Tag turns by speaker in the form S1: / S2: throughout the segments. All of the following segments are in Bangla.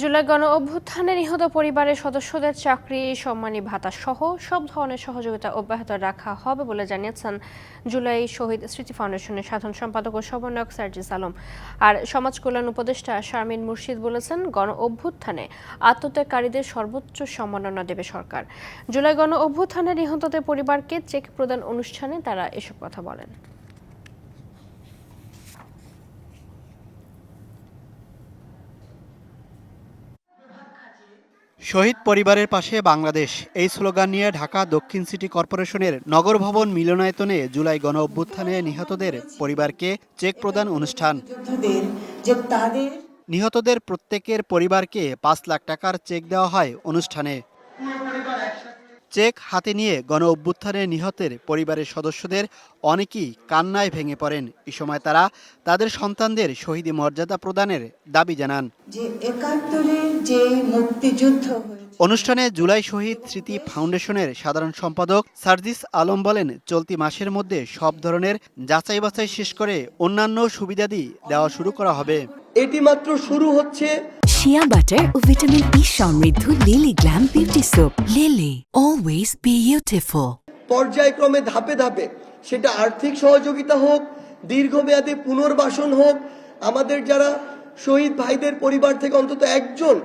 S1: জুলাই গণ অভ্যুত্থানে নিহত পরিবারের সদস্যদের চাকরি, সম্মানী ভাতা সহ সব ধরনের সহযোগিতা অব্যাহত রাখা হবে বলে জানিয়েছেন জুলাই শহীদ স্মৃতি ফাউন্ডেশনের সাধারণ সম্পাদক ও সমন্বয়ক সার্জিস আলম। আর সমাজ কল্যাণ উপদেষ্টা শারমিন মুর্শিদ বলেছেন, গণ অভ্যুত্থানে আত্মত্যাগকারীদের সর্বোচ্চ সম্মাননা দেবে সরকার। জুলাই গণ অভ্যুত্থানে নিহতদের পরিবারকে চেক প্রদান অনুষ্ঠানে তারা এসব কথা বলেন।
S2: শহীদ পরিবারের পাশে বাংলাদেশ, এই স্লোগান নিয়ে ঢাকা দক্ষিণ সিটি কর্পোরেশনের নগর ভবন মিলনায়তনে জুলাই গণ অভ্যুত্থানে নিহতদের পরিবারকে চেক প্রদান অনুষ্ঠান। নিহতদের প্রত্যেকের পরিবারকে ৫ লাখ টাকার চেক দেওয়া হয় অনুষ্ঠানে। চেক হাতে নিয়ে গণ অভ্যুত্থানে নিহতের পরিবারের সদস্যদের অনেকেই কান্নায় ভেঙে পড়েন। এ সময় তারা তাদের সন্তানদের শহীদি মর্যাদা প্রদানের দাবি জানান। অনুষ্ঠানে জুলাই শহীদ স্মৃতি ফাউন্ডেশনের সাধারণ সম্পাদক সার্জিস আলম বলেন, চলতি মাসের মধ্যে সব ধরনের যাচাই বাছাই শেষ করে অন্যান্য সুবিধাদি দেওয়া শুরু করা হবে।
S3: এটি মাত্র শুরু হচ্ছে।
S4: শিয়া বাটার ও ভিটামিন ই সমৃদ্ধ lily glam beauty soap. Lily, always beautiful.
S3: পর্যায়ক্রমে ধাপে ধাপে সেটা আর্থিক সহযোগিতা হোক, দীর্ঘমেয়াদী পুনর্বাসন হোক, আমাদের যারা শহীদ ভাইদের পরিবার থেকে অন্তত একজন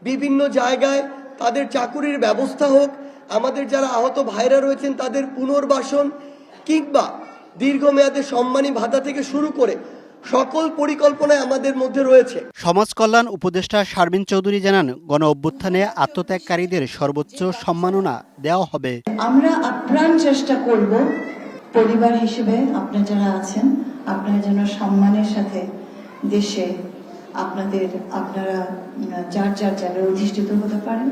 S3: বিভিন্ন জায়গায় তাদের চাকুরির ব্যবস্থা হোক, আমাদের যারা আহত ভাইরা রয়েছেন তাদের পুনর্বাসন, কিংবা দীর্ঘমেয়াদে সম্মানী ভাতা থেকে শুরু করে সকল পরিকল্পনায় আমাদের মধ্যে রয়েছে।
S2: সমাজ কল্যাণ উপদেষ্টা শারমিন চৌধুরী জানান, গণ অভ্যুত্থানে আত্মত্যাগকারীদের সর্বোচ্চ সম্মাননা দেওয়া হবে।
S5: আমরা আপ্রাণ চেষ্টা করব পরিবার হিসেবে আপনারা যারা আছেন, আপনারা যেন সম্মানের সাথে দেশে আপনারা যার যার জায়গায় অধিষ্ঠিত হতে পারেন।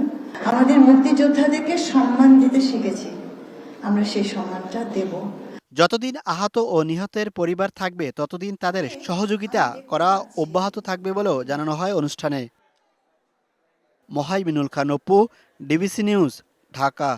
S5: আমাদের মুক্তিযোদ্ধাদেরকে সম্মান দিতে শিখেছি, আমরা সেই সম্মানটা দেব।
S2: যতদিন আহত ও নিহতের পরিবার থাকবে ততদিন তাদের সহযোগিতা করা অব্যাহত থাকবে বলেও জানানো হয় অনুষ্ঠানে। Mohaiminul Khan Apu, DBC news, Dhaka.